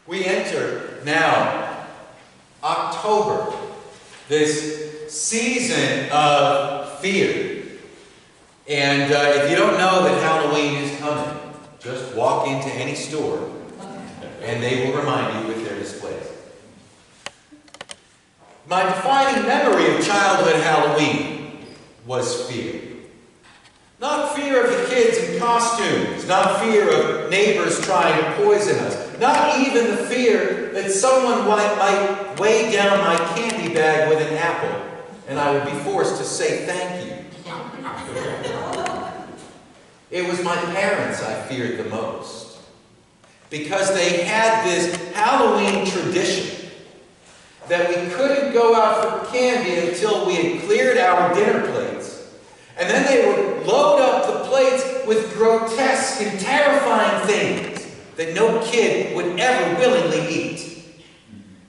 We enter now October, this season of fear. And if you don't know that Halloween is coming, just walk into any store and they will remind you with their displays. My defining memory of childhood Halloween was fear. Not fear of the kids in costumes, not fear of neighbors trying to poison us, not even the fear that someone might weigh down my candy bag with an apple and I would be forced to say thank you. It was my parents I feared the most, because they had this Halloween tradition that we couldn't go out for candy until we had cleared our dinner plates. And then they would load up the plates with grotesque and terrifying things that no kid would ever willingly eat.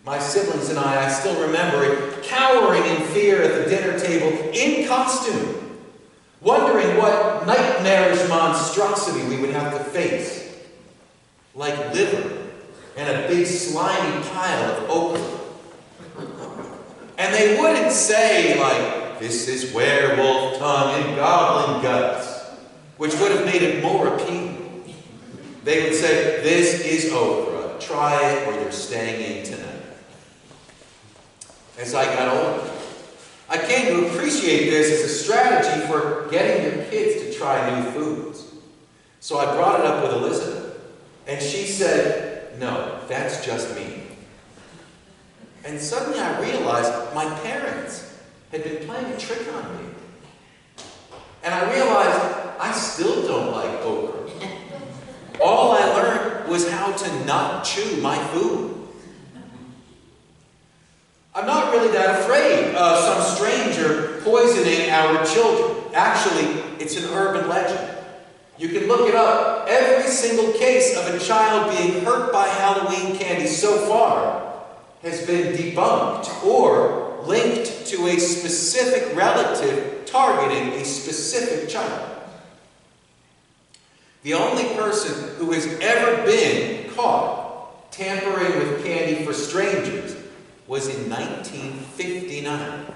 My siblings and I still remember it, cowering in fear at the dinner table in costume, wondering what nightmarish monstrosity we would have to face, like liver and a big slimy pile of okra. And they wouldn't say, like, "This is werewolf tongue and goblin guts," which would have made it more appealing. They would say, "This is okra. Try it or you're staying in tonight." As I got older, I came to appreciate this as a strategy for getting your kids to try new foods. So I brought it up with Elizabeth, and she said, "No, that's just me." And suddenly I realized my parents had been playing a trick on me. And I realized I still don't like okra. All I learned was how to not chew my food. I'm not really that afraid of some stranger poisoning our children. Actually, it's an urban legend. You can look it up. Every single case of a child being hurt by Halloween candy so far has been debunked or linked to a specific relative targeting a specific child. The only person who has ever been caught tampering with candy for strangers was in 1959.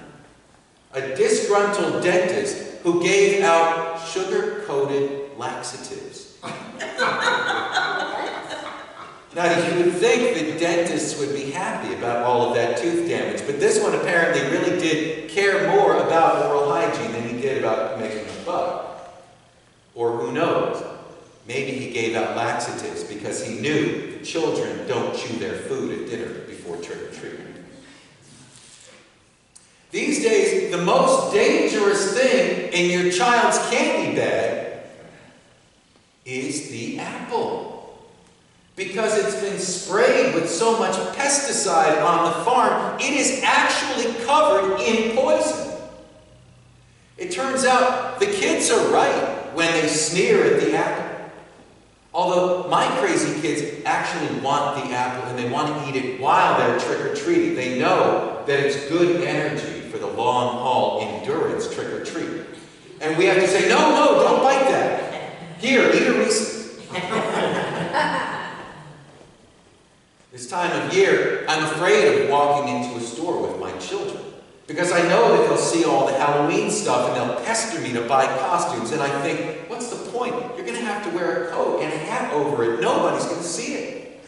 A disgruntled dentist who gave out sugar-coated laxatives. Now, you would think that dentists would be happy about all of that tooth damage, but this one apparently really did care more about oral hygiene than he did about making a buck. Or who knows, maybe he gave out laxatives because he knew that children don't chew their food at dinner before trick-or-treating. These days, the most dangerous thing in your child's candy bag is the apple. Because it's been sprayed with so much pesticide on the farm, it is actually covered in poison. It turns out the kids are right when they sneer at the apple. Although my crazy kids actually want the apple and they want to eat it while they're trick-or-treating. They know that it's good energy for the long-haul endurance trick-or-treat. And we have to say, no, don't bite that. Here, eat a Reese's. This time of year, I'm afraid of walking into a store with my children because I know that they'll see all the Halloween stuff and they'll pester me to buy costumes, and I think, what's the point? You're going to have to wear a coat and a hat over it. Nobody's going to see it.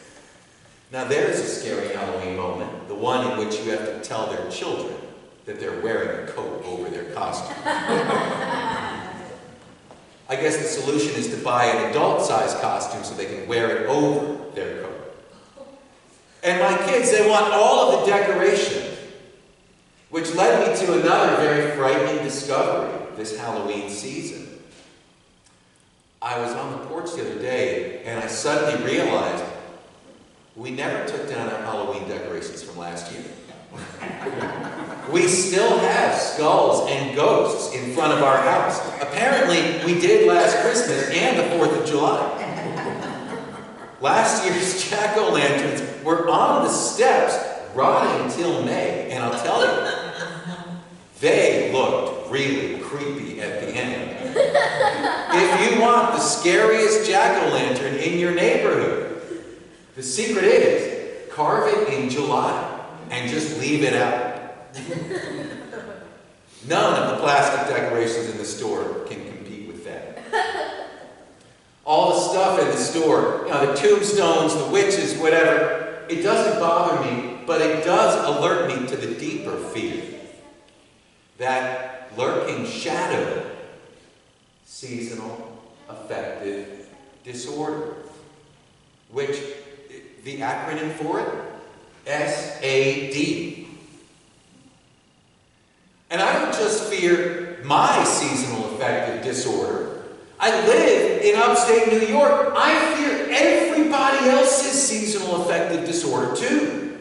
Now there's a scary Halloween moment, the one in which you have to tell their children that they're wearing a coat over their costume. I guess the solution is to buy an adult-sized costume so they can wear it over their coat. And my kids, they want all of the decoration, which led me to another very frightening discovery this Halloween season. I was on the porch the other day, and I suddenly realized we never took down our Halloween decorations from last year. We still have skulls and ghosts in front of our house. Apparently, we did last Christmas and the 4th of July. Last year's jack-o'-lanterns were on the steps rotting until May, and I'll tell you, they looked really creepy at the end. If you want the scariest jack-o'-lantern in your neighborhood, the secret is carve it in July and just leave it out. None of the plastic decorations in the store can compete with that. All the stuff in the store, the tombstones, the witches, whatever, it doesn't bother me, but it does alert me to the deeper fear. That lurking shadow, seasonal affective disorder, which the acronym for it, SAD. And I don't just fear my seasonal affective disorder. I live in upstate New York. I fear everybody else's seasonal affective disorder too.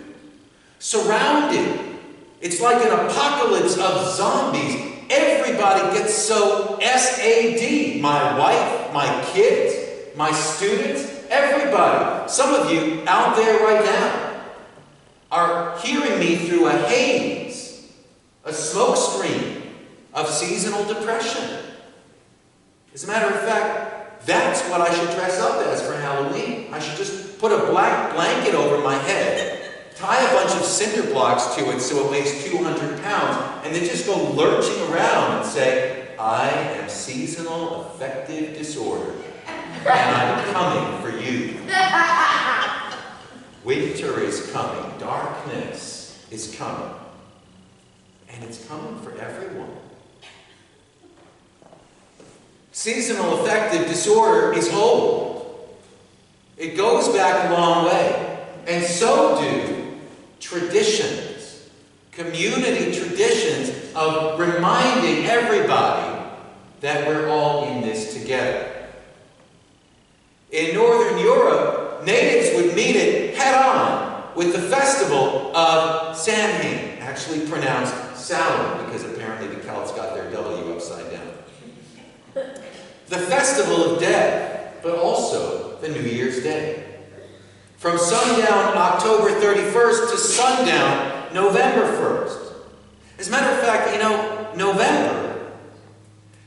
Surrounded. It's like an apocalypse of zombies. Everybody gets so SAD. My wife, my kids, my students, everybody. Some of you out there right now are hearing me through a haze, a smoke screen of seasonal depression. As a matter of fact, that's what I should dress up as for Halloween. I should just put a black blanket over my head, tie a bunch of cinder blocks to it so it weighs 200 pounds, and then just go lurching around and say, I am seasonal affective disorder, and I'm coming for you. Winter is coming. Darkness is coming. And it's coming for everyone. Seasonal affective disorder is old. It goes back a long way. And so do traditions, community traditions of reminding everybody that we're all in this together. In Northern Europe, natives would meet it head-on with the festival of Samhain, actually pronounced Samhain, because apparently the Celts got their W upside down. The festival of death, but also the New Year's Day. From sundown October 31st to sundown November 1st. As a matter of fact,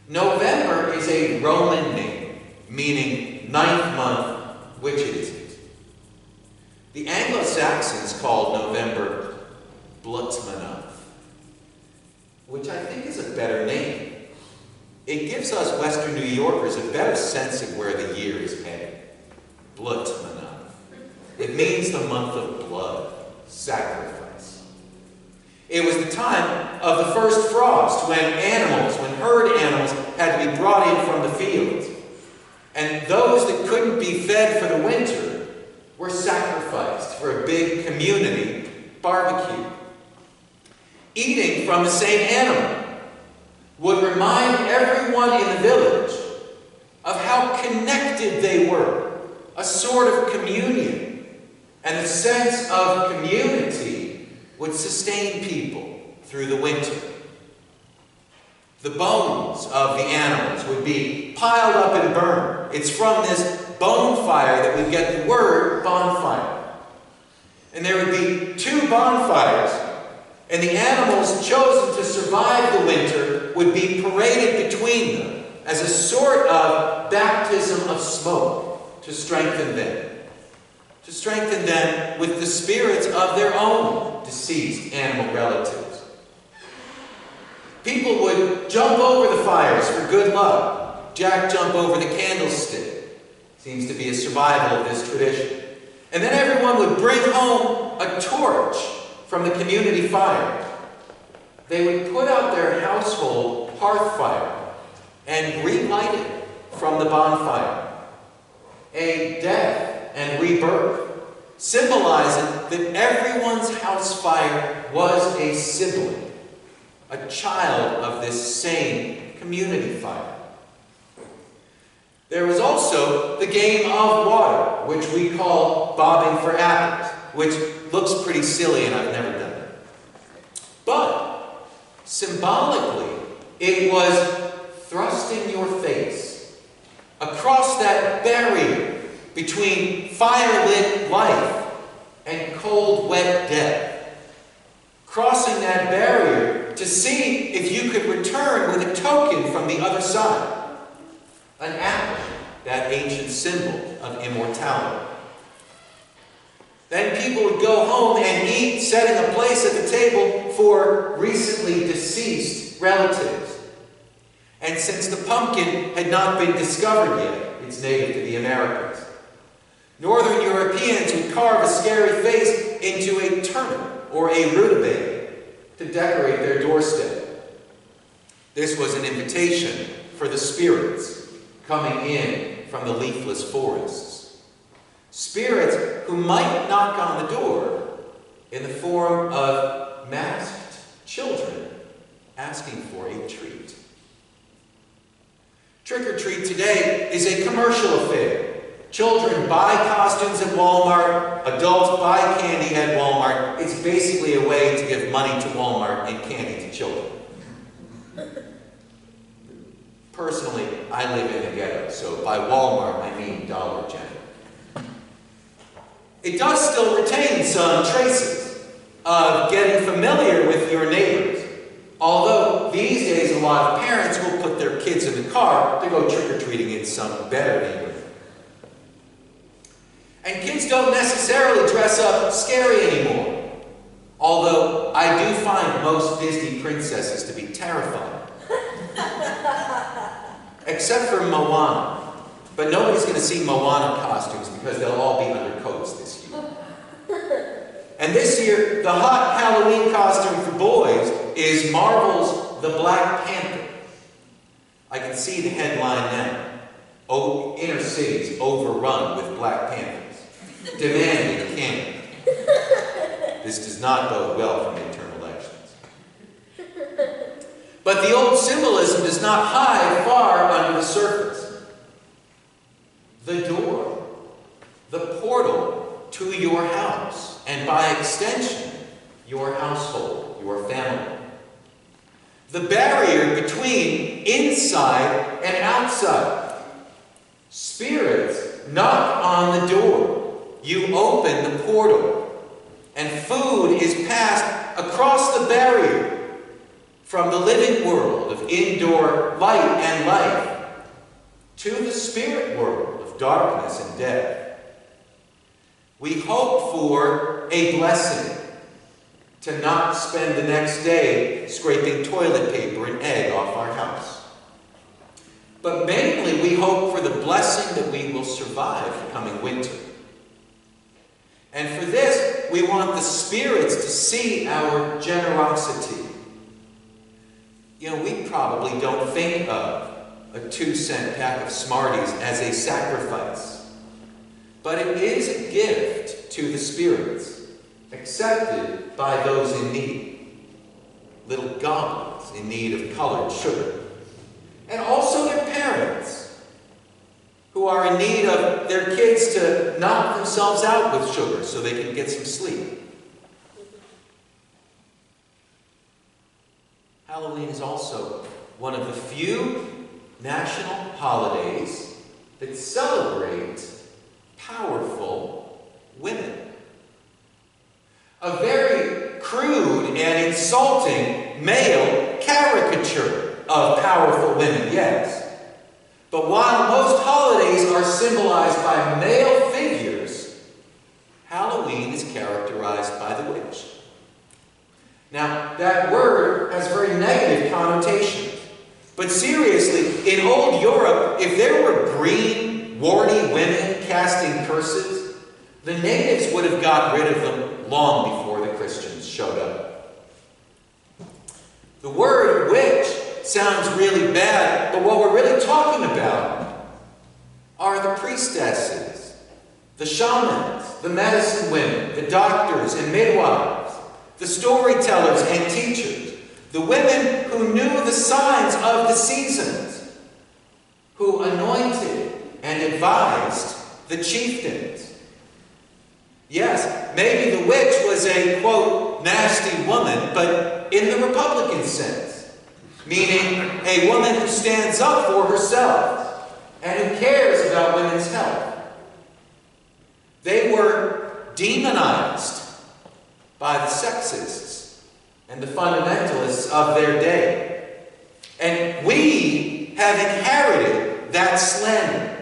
November is a Roman name, meaning ninth month, which it isn't. The Anglo-Saxons called November Blutmanov, which I think is a better name. It gives us Western New Yorkers a better sense of where the year is headed. Blutmanov. It means the month of blood, sacrifice. It was the time of the first frost when herd animals had to be brought in from the fields. And those that couldn't be fed for the winter were sacrificed for a big community barbecue. Eating from the same animal would remind everyone in the village of how connected they were, a sort of communion. And a sense of community would sustain people through the winter. The bones of the animals would be piled up and burned. It's from this bone fire that we get the word bonfire. And there would be two bonfires, and the animals chosen to survive the winter would be paraded between them as a sort of baptism of smoke to strengthen them. To strengthen them with the spirits of their own deceased animal relatives. People would jump over the fires for good luck. Jack jump over the candlestick. Seems to be a survival of this tradition. And then everyone would bring home a torch from the community fire. They would put out their household hearth fire and relight it from the bonfire. A death and rebirth, symbolizing that everyone's house fire was a sibling, a child of this same community fire. There was also the game of water, which we call bobbing for apples, which looks pretty silly and I've never done it. But symbolically, it was thrusting your face across that barrier between fire-lit life and cold, wet death. Crossing that barrier to see if you could return with a token from the other side. An apple, that ancient symbol of immortality. Then people would go home and eat, setting a place at the table for recently deceased relatives. And since the pumpkin had not been discovered yet, it's native to the Americas, Northern Europeans would carve a scary face into a turnip or a rutabaga to decorate their doorstep. This was an invitation for the spirits coming in from the leafless forests. Spirits who might knock on the door in the form of masked children asking for a treat. Trick-or-treat today is a commercial affair. Children buy costumes at Walmart, adults buy candy at Walmart. It's basically a way to give money to Walmart and candy to children. Personally, I live in the ghetto, so by Walmart I mean Dollar General. It does still retain some traces of getting familiar with your neighbors, although these days a lot of parents will put their kids in the car to go trick-or-treating in some better neighborhood. And kids don't necessarily dress up scary anymore, although I do find most Disney princesses to be terrifying. Except for Moana. But nobody's going to see Moana costumes because they'll all be under coats this year. And this year, the hot Halloween costume for boys is Marvel's The Black Panther. I can see the headline now. Oh, inner cities overrun with Black Panthers, demanding candy. This does not bode well for midterm elections. But the old symbolism does not hide far under the surface. The door, the portal to your house, and by extension, your household, your family. The barrier between inside and outside. Spirits knock on the door. You open the portal, and food is passed across the barrier from the living world of indoor light and life to the spirit world of darkness and death. We hope for a blessing to not spend the next day scraping toilet paper and egg off our house. But mainly we hope for the blessing that we will survive the coming winter. And for this, we want the spirits to see our generosity. You know, we probably don't think of a 2-cent pack of Smarties as a sacrifice. But it is a gift to the spirits, accepted by those in need. Little goblins in need of colored sugar. And also their parents, who are in need of their kids to knock themselves out with sugar so they can get some sleep. Halloween is also one of the few national holidays that celebrate powerful women. A very crude and insulting male caricature of powerful women, yes. But while most holidays are symbolized by male figures, Halloween is characterized by the witch. Now, that word has very negative connotations. But seriously, in old Europe, if there were green, warty women casting curses, the natives would have got rid of them long before the Christians showed up. The word witch sounds really bad, but what we're really talking about are the priestesses, the shamans, the medicine women, the doctors and midwives, the storytellers and teachers, the women who knew the signs of the seasons, who anointed and advised the chieftains. Yes, maybe the witch was a, quote, nasty woman, but in the Republican sense, meaning a woman who stands up for herself and who cares about women's health. They were demonized by the sexists and the fundamentalists of their day. And we have inherited that slander.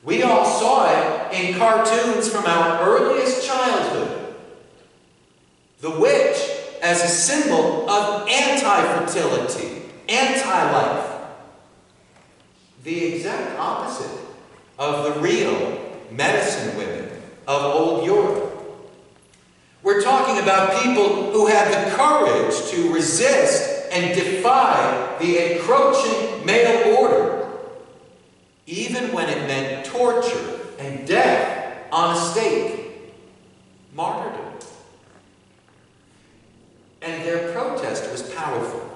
We all saw it in cartoons from our earliest childhood. The witch as a symbol of anti-fertility, anti-life. The exact opposite of the real medicine women of old Europe. We're talking about people who had the courage to resist and defy the encroaching male order, even when it meant torture and death on a stake, martyrdom. And their protest was powerful.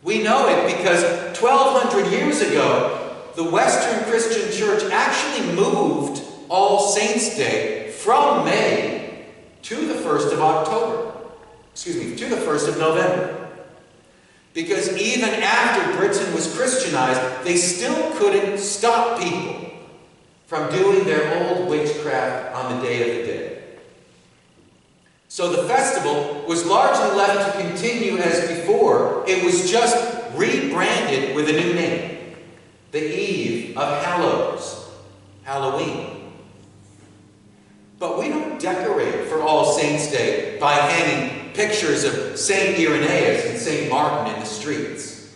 We know it because 1,200 years ago, the Western Christian Church actually moved All Saints' Day from May to the 1st of October. To the 1st of November. Because even after Britain was Christianized, they still couldn't stop people from doing their old witchcraft on the Day of the Dead. So the festival was largely left to continue as before. It was just rebranded with a new name. The Eve of Hallows, Halloween. But we don't decorate for All Saints' Day by hanging pictures of St. Irenaeus and St. Martin in the streets.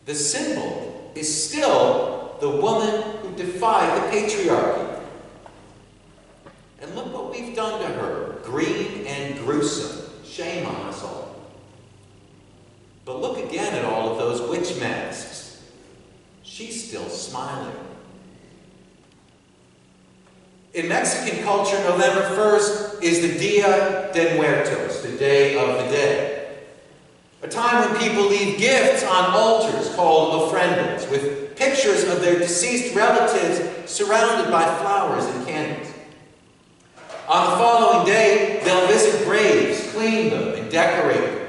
The symbol is still the woman who defied the patriarchy. And look what we've done to her. Green and gruesome. Shame on us all. But look again at all of those witch masks. She's still smiling. In Mexican culture, November 1st is the Dia de Muertos, the Day of the Dead. A time when people leave gifts on altars called ofrendas, with pictures of their deceased relatives surrounded by flowers and candles. On the following day, they'll visit graves, clean them, and decorate them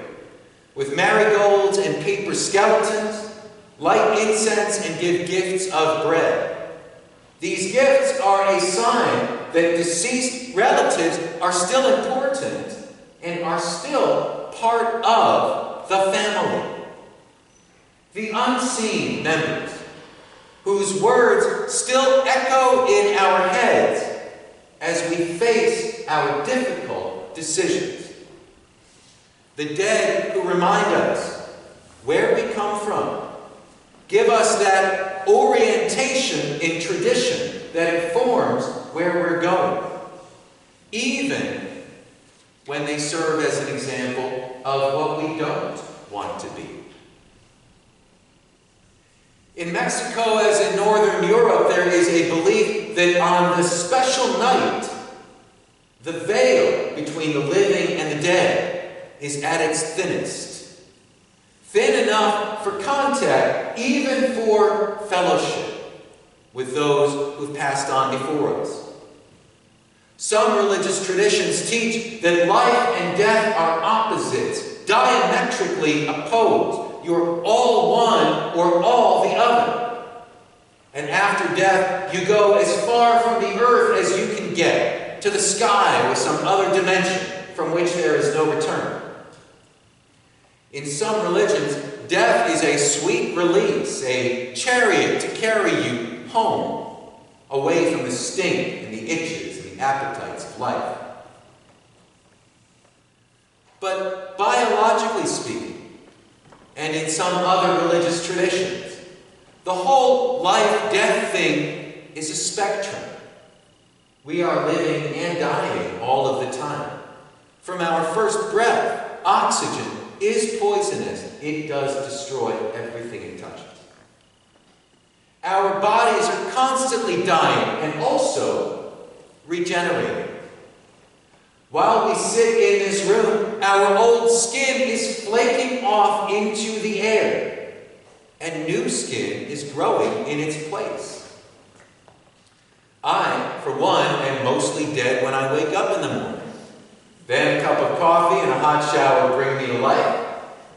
with marigolds and paper skeletons, light incense, and give gifts of bread. These gifts are a sign that deceased relatives are still important and are still part of the family. The unseen members, whose words still echo in our heads as we face our difficult decisions. The dead who remind us where we come from, give us that orientation in tradition that informs where we're going, even when they serve as an example of what we don't want to be. In Mexico, as in Northern Europe, there is a belief that on this special night, the veil between the living and the dead is at its thinnest. Thin enough for contact, even for fellowship with those who've passed on before us. Some religious traditions teach that life and death are opposites, diametrically opposed. You're all one or all the other. And after death, you go as far from the earth as you can get, to the sky or some other dimension from which there is no return. In some religions, death is a sweet release, a chariot to carry you home, away from the stink and the itches and the appetites of life. But biologically speaking, and in some other religious traditions, the whole life-death thing is a spectrum. We are living and dying all of the time. From our first breath, oxygen is poisonous. It does destroy everything it touches. Our bodies are constantly dying and also regenerating. While we sit in this room, our old skin is flaking off into the air, and new skin is growing in its place. I, for one, am mostly dead when I wake up in the morning. Then a cup of coffee and a hot shower bring me to life.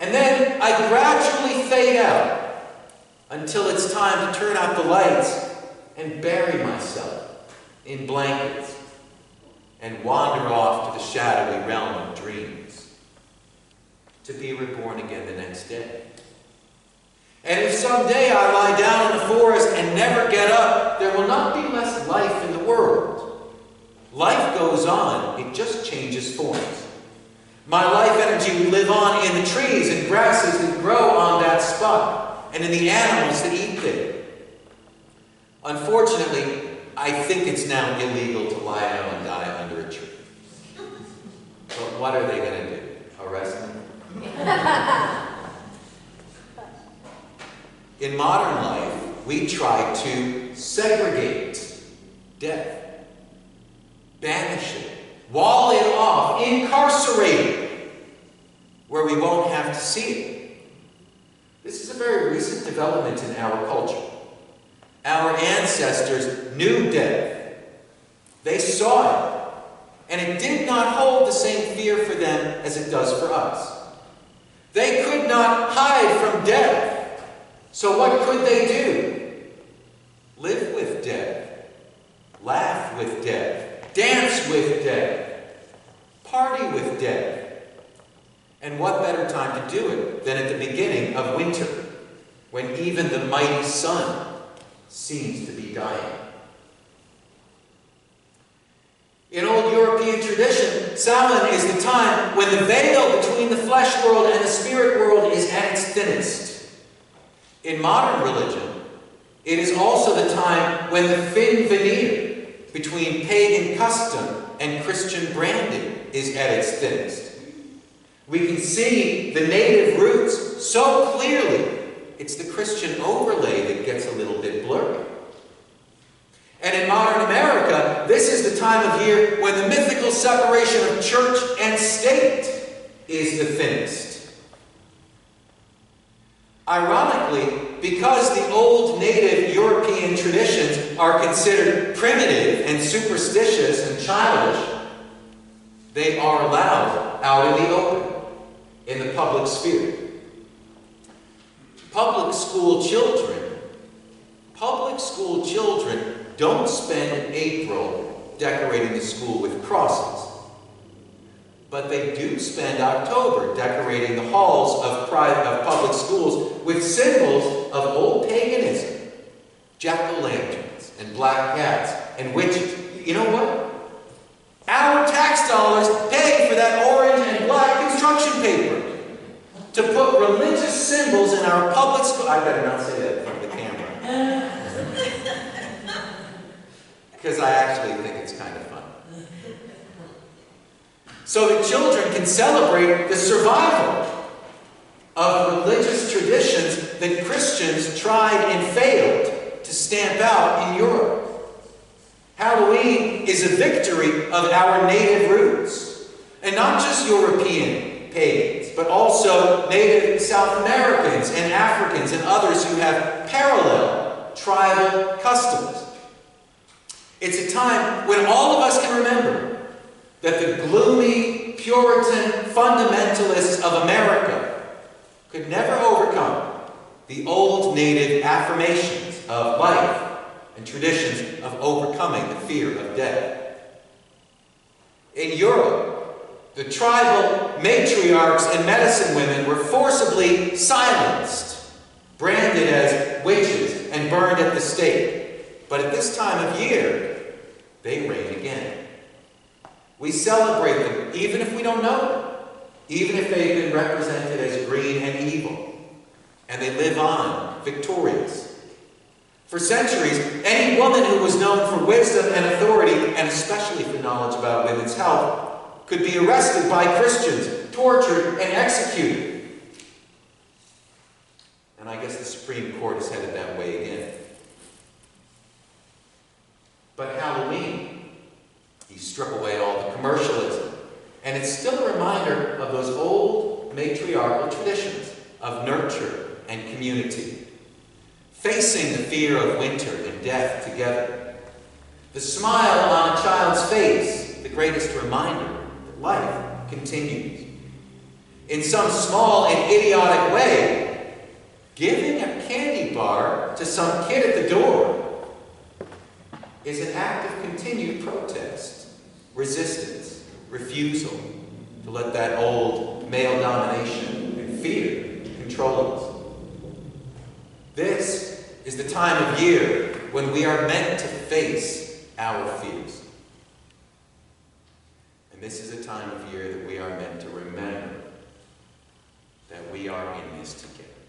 And then I gradually fade out until it's time to turn out the lights and bury myself in blankets and wander off to the shadowy realm of dreams, to be reborn again the next day. And if someday I lie down in the forest and never get up, there will not be less life in the world. Life goes on, it just changes forms. My life energy will live on in the trees and grasses that grow on that spot, and in the animals that eat there. Unfortunately, I think it's now illegal to lie down and die under a tree. But what are they going to do? Arrest me? In modern life, we try to segregate death, banish it, wall it off, incarcerate it, where we won't have to see it. This is a very recent development in our culture. Our ancestors knew death. They saw it. And it did not hold the same fear for them as it does for us. They could not hide from death. So what could they do? Live with death. Laugh with death. Dance with death. Party with death. And what better time to do it than at the beginning of winter, when even the mighty sun seems to be dying. In old European tradition, Samhain is the time when the veil between the flesh world and the spirit world is at its thinnest. In modern religion, it is also the time when the thin veneer between pagan custom and Christian branding is at its thinnest. We can see the native roots so clearly, it's the Christian overlay that gets a little bit blurry. And in modern America, this is the time of year when the mythical separation of church and state is the thinnest. Ironically, because the old native European traditions are considered primitive and superstitious and childish, they are allowed out in the open, in the public sphere. Public school children don't spend April decorating the school with crosses. But they do spend October decorating the halls of public schools with symbols of old paganism. Jack-o'-lanterns and black cats and witches. You know what? Our tax dollars pay for that orange and black construction paper to put religious symbols in our public school. I better not say that in front of the camera. Because I actually think it's kind of fun. So that children can celebrate the survival of religious traditions that Christians tried and failed to stamp out in Europe. Halloween is a victory of our native roots. And not just European pagans, but also native South Americans and Africans and others who have parallel tribal customs. It's a time when all of us can remember that the gloomy, Puritan fundamentalists of America could never overcome the old native affirmations of life and traditions of overcoming the fear of death. In Europe, the tribal matriarchs and medicine women were forcibly silenced, branded as witches, and burned at the stake. But at this time of year, they reign again. We celebrate them, even if we don't know them, even if they've been represented as green and evil, and they live on, victorious. For centuries, any woman who was known for wisdom and authority, and especially for knowledge about women's health, could be arrested by Christians, tortured, and executed. And I guess the Supreme Court is headed that way again. But Halloween, you strip away all the commercialism, and it's still a reminder of those old matriarchal traditions of nurture and community. Facing the fear of winter and death together. The smile on a child's face, the greatest reminder that life continues. In some small and idiotic way, giving a candy bar to some kid at the door is an act of continued protest, resistance, refusal to let that old male domination and fear control us. This is the time of year when we are meant to face our fears. And this is a time of year that we are meant to remember that we are in this together.